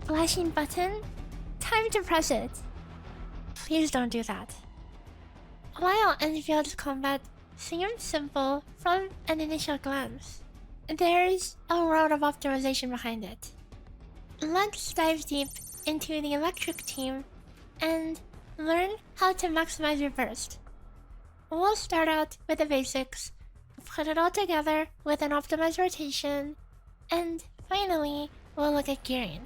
flashing button? Time to press it. Please don't do that. While Endfield's combat seems simple from an initial glance, there's a world of optimization behind it. Let's dive deep into the electric team and learn how to maximize your burst. We'll start out with the basics, put it all together with an optimized rotation, and finally, we'll look at gearing.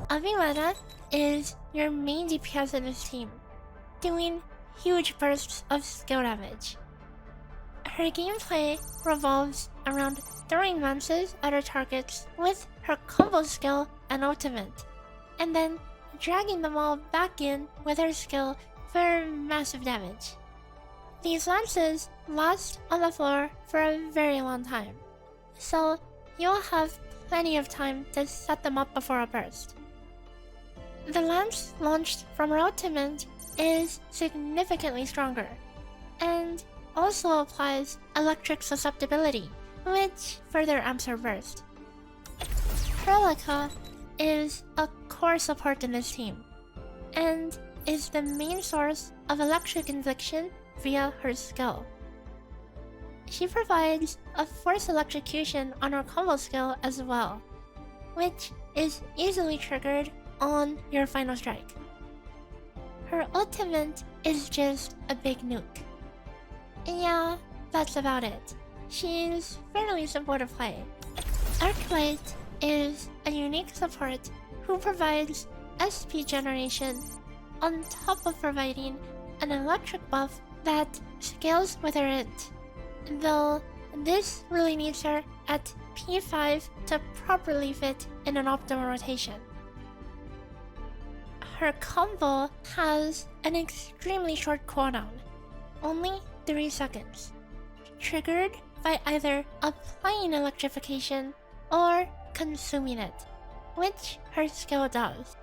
Avywenna is your main DPS in this team, doing huge bursts of skill damage. Her gameplay revolves around throwing lances at her targets with her combo skill and ultimate, and then dragging them all back in with her skill for massive damage. These lances last on the floor for a very long time, so you'll have plenty of time to set them up before a burst. The lance launched from her ultimate is significantly stronger, and also applies electric susceptibility, which further amps her burst. Perlica is a core support in this team, and is the main source of electric infliction via her skill. She provides a force electrocution on her combo skill as well, which is easily triggered on your final strike. Her ultimate is just a big nuke. Yeah, that's about it. She's fairly simple to play. Arclight is a unique support who provides SP generation on top of providing an electric buff that scales with her int, though this really needs her at P5 to properly fit in an optimal rotation. Her combo has an extremely short cooldown, only 3 seconds, triggered by either applying electrification or consuming it, which her skill does.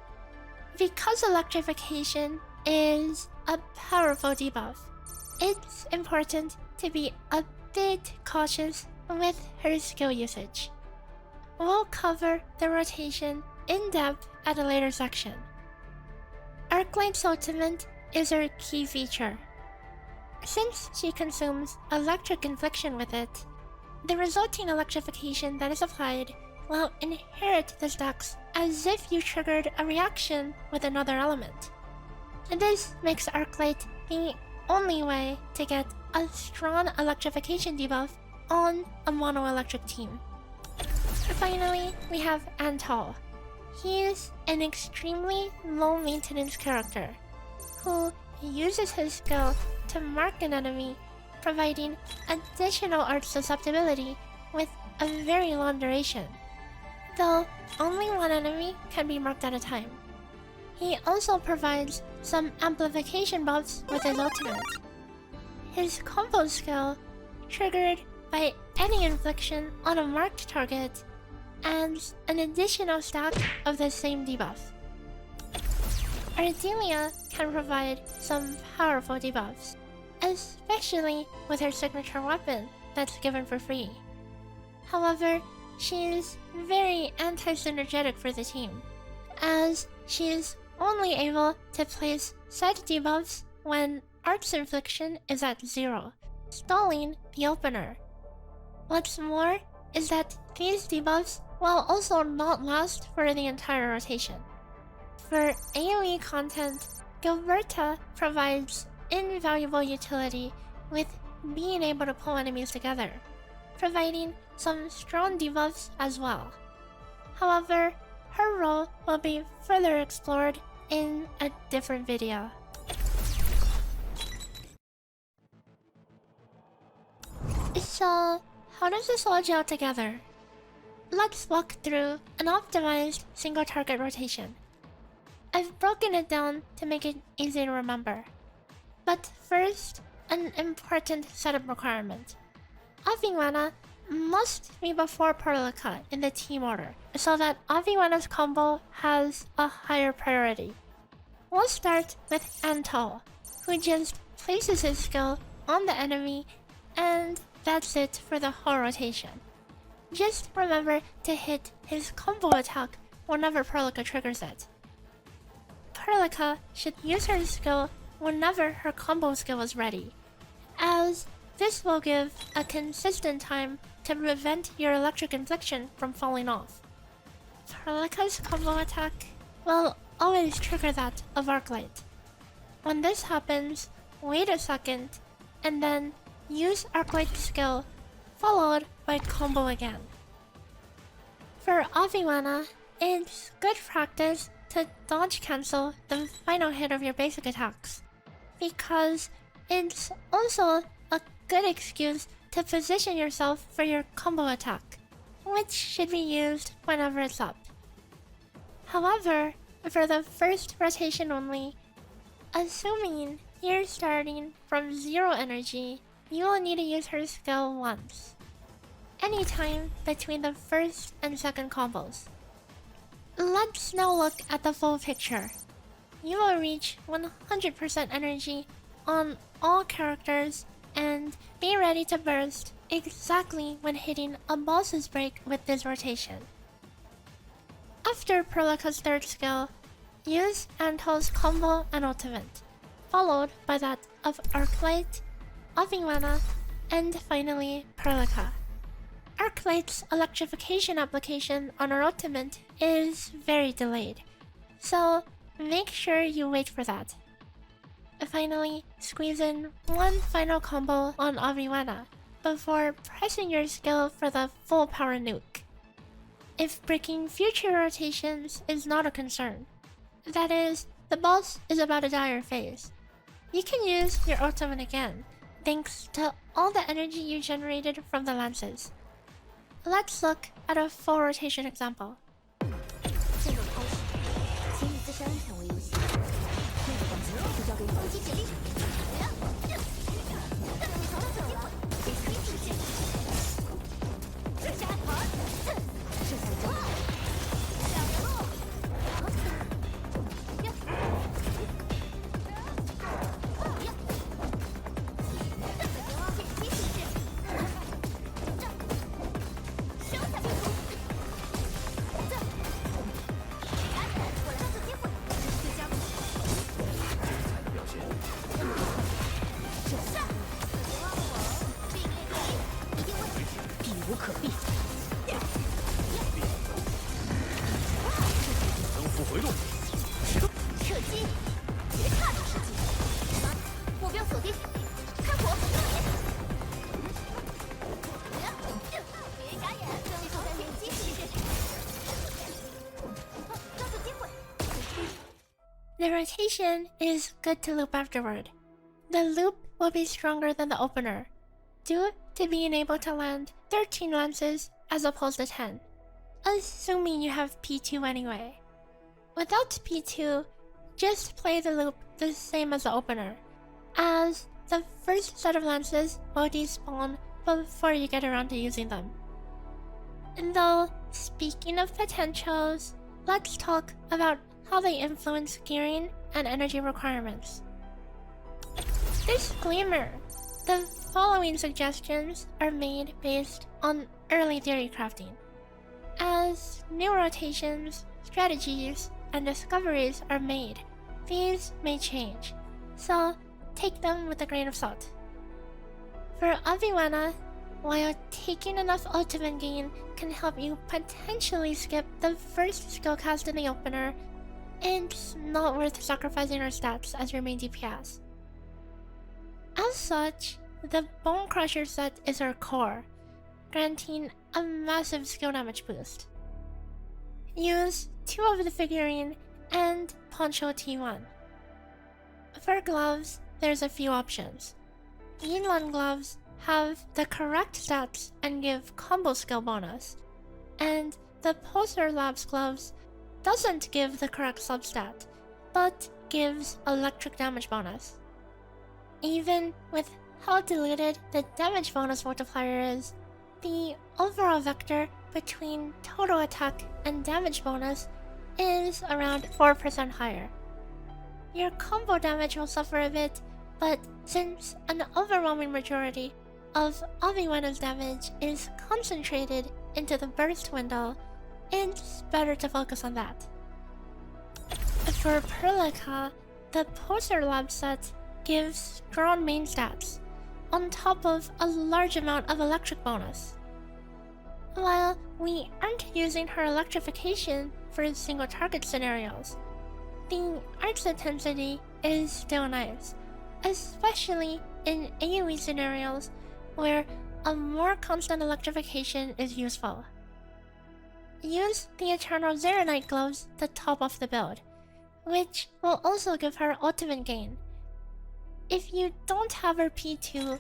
Because electrification is a powerful debuff, it's important to be a bit cautious with her skill usage. We'll cover the rotation in depth at a later section. Arclight's ultimate is her key feature. Since she consumes electric infliction with it, the resulting electrification that is applied will inherit the stacks as if you triggered a reaction with another element. This makes Arclight the only way to get a strong electrification debuff on a mono-electric team. Finally, we have Antal. He is an extremely low-maintenance character who uses his skill to mark an enemy, providing additional art susceptibility with a very long duration, though only one enemy can be marked at a time. He also provides some amplification buffs with his ultimate. His combo skill, triggered by any infliction on a marked target, adds an additional stack of the same debuff. Ardelia can provide some powerful debuffs, especially with her signature weapon that's given for free. However, she is very anti-synergetic for the team, as she is only able to place said debuffs when Art's infliction is at 0, stalling the opener. What's more is that these debuffs will also not last for the entire rotation. For AoE content, Gilberta provides invaluable utility with being able to pull enemies together, providing some strong debuffs as well. However, her role will be further explored in a different video. So, how does this all gel together? Let's walk through an optimized single target rotation. I've broken it down to make it easy to remember. But first, an important setup requirement. Avywenna must be before Perlica in the team order, so that Avywenna's combo has a higher priority. We'll start with Antal, who just places his skill on the enemy and that's it for the whole rotation. Just remember to hit his combo attack whenever Perlica triggers it. Perlica should use her skill whenever her combo skill is ready, as this will give a consistent time to prevent your electric infliction from falling off. Perlica's combo attack will always trigger that of Arclight. When this happens, wait a second, and then use Arclight's skill, followed by combo again. For Avywenna, it's good practice to dodge cancel the final hit of your basic attacks, because it's also a good excuse to position yourself for your combo attack, which should be used whenever it's up. However, for the first rotation only, assuming you're starting from 0 energy, you will need to use her skill once, anytime between the first and second combos. Let's now look at the full picture. You will reach 100% energy on all characters and be ready to burst exactly when hitting a boss's break with this rotation. After Perlica's third skill, use Antal's combo and ultimate, followed by that of Arclight, Avywenna, and finally Perlica. Arclight's electrification application on her ultimate is very delayed, so make sure you wait for that. Finally, squeeze in one final combo on Avywenna before pressing your skill for the full power nuke. If breaking future rotations is not a concern, that is, the boss is about to die or phase, you can use your ultimate again, thanks to all the energy you generated from the lances. Let's look at a full rotation example. The rotation is good to loop afterward. The loop will be stronger than the opener, due to being able to land 13 lances as opposed to 10, assuming you have P2 anyway. Without P2, just play the loop the same as the opener, as the first set of lances will despawn before you get around to using them. And though, speaking of potentials, let's talk about how they influence gearing and energy requirements. Disclaimer: the following suggestions are made based on early theory crafting. As new rotations, strategies, and discoveries are made, these may change, so take them with a grain of salt. For Avywenna, while taking enough ultimate gain can help you potentially skip the first skill cast in the opener, it's not worth sacrificing her stats as your main DPS. As such, the Bone Crusher set is her core, granting a massive skill damage boost. Use 2 of the figurine and Poncho T1. For gloves, there's a few options. Yinlan gloves have the correct stats and give combo skill bonus, and the Pulsar Labs gloves doesn't give the correct substat, but gives electric damage bonus. Even with how diluted the damage bonus multiplier is, the overall vector between total attack and damage bonus is around 4% higher. Your combo damage will suffer a bit, but since an overwhelming majority of Avywenna's damage is concentrated into the burst window, it's better to focus on that. For Perlica, the Poser Lab set gives strong main stats, on top of a large amount of electric bonus. While we aren't using her electrification for single target scenarios, the arts intensity is still nice, especially in AoE scenarios where a more constant electrification is useful. Use the Eternal Zeronite gloves to top off the build, which will also give her ultimate gain. If you don't have her P2,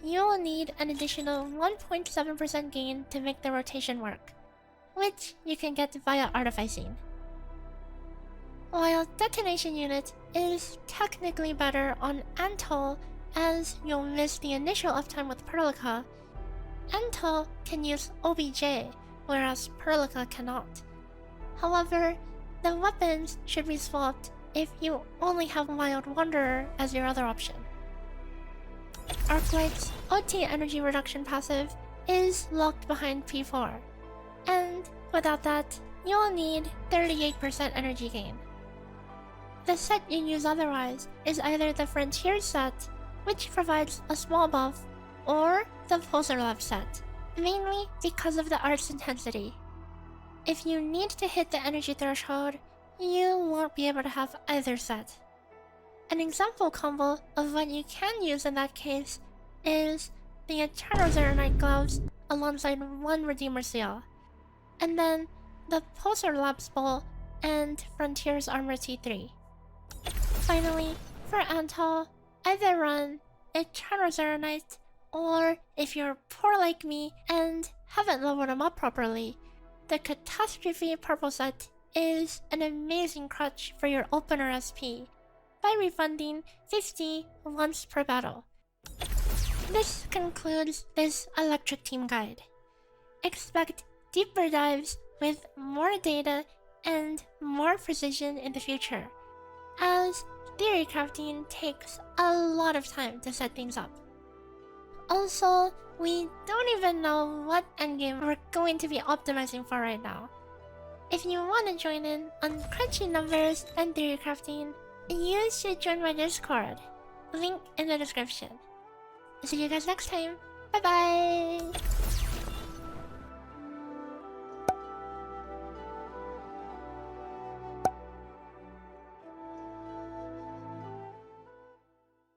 you will need an additional 1.7% gain to make the rotation work, which you can get via artificing. While detonation unit is technically better on Antal, as you'll miss the initial uptime with Perlica, Antal can use OBJ, whereas Perlica cannot. However, the weapons should be swapped if you only have Wild Wanderer as your other option. Arclight's OT energy reduction passive is locked behind P4, and without that, you'll need 38% energy gain. The set you use otherwise is either the Frontier set, which provides a small buff, or the Poser Lab set, mainly because of the art's intensity. If you need to hit the energy threshold, you won't be able to have either set. An example combo of what you can use in that case is the Eternal Zeronite gloves alongside one Redeemer Seal, and then the Poser Labs Bowl and Frontier's Armor T3. Finally, for Antal, either run Eternal Zeronite, or if you're poor like me and haven't leveled them up properly, the Catastrophe Purple set is an amazing crutch for your opener SP by refunding 50 once per battle. This concludes this Electric Team guide. Expect deeper dives with more data and more precision in the future, as Theorycrafting takes a lot of time to set things up. Also, we don't even know what endgame we're going to be optimizing for right now. If you want to join in on crunchy numbers and Theorycrafting, you should join my Discord. Link in the description. See you guys next time. Bye bye!